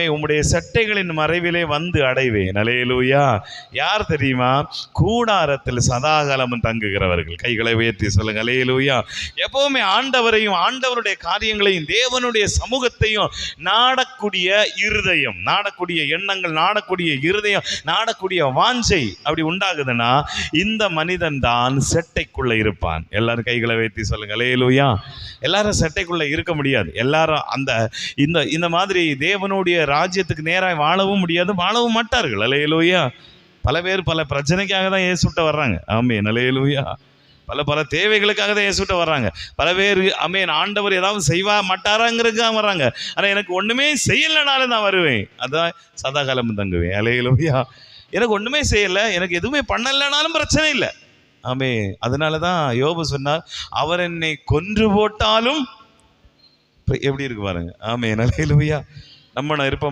உம்முடைய சட்டைகளின் மறைவிலே வந்து அடைவேன். அல்லேலூயா. யார் தெரியுமா? கூடாரத்தில் சதாகாலமும் தங்குகிறவர்கள். கைகளை உயர்த்தி சொல்லுங்க அல்லேலூயா. எப்பவுமே ஆண்டவரையும் ஆண்டவருடைய காரியங்களையும் தேவனுடைய சமூகத்தையும் நாடக்கூடிய இருதயம், நாடக்கூடிய எண்ணங்கள், நாடக்கூடிய இருதயம், நாடக்கூடிய வாஞ்சை அப்படி உண்டாகுதுன்னா இந்த மனிதன் தான் செட்டைக்குள்ள இருப்பான். எல்லாரும் கைகளை உயர்த்தி சொல்லுங்க அல்லேலூயா. எல்லாரும் செட்டைக்குள்ள இருக்க முடியாது. எல்லாரும் அந்த இந்த மாதிரி தேவனுடைய ராஜ்யத்துக்கு நேராக வாழவும் முடியாது, வாழவும் மாட்டார்கள். அல்லேலூயா. பல பேர் பல பிரச்சனைக்காக தான் இயேசுட்ட வர்றாங்க. ஆமென். அல்லேலூயா. பல தேவைகளுக்காக தான் இயேசுட்ட வர்றாங்க. பல பேர் ஆமென் ஆண்டவர் ஏதாவது செய்வா மாட்டாராங்கிறதுக்காக வர்றாங்க. ஆனால் எனக்கு ஒன்றுமே செய்யலைனாலும் நான் வருவேன், அதான் சதாகாலம் தங்குவேன். அல்லேலூயா. எனக்கு ஒன்றுமே செய்யலை, எனக்கு எதுவுமே பண்ணலைனாலும் பிரச்சனை இல்லை. ஆமென். அதனால தான் யோபு சொன்னார், அவர் என்னை கொன்று போட்டாலும் எப்படி இருக்கு பாருங்க. ஆமென். அல்லேலூயா. நம்ம இருப்போம்.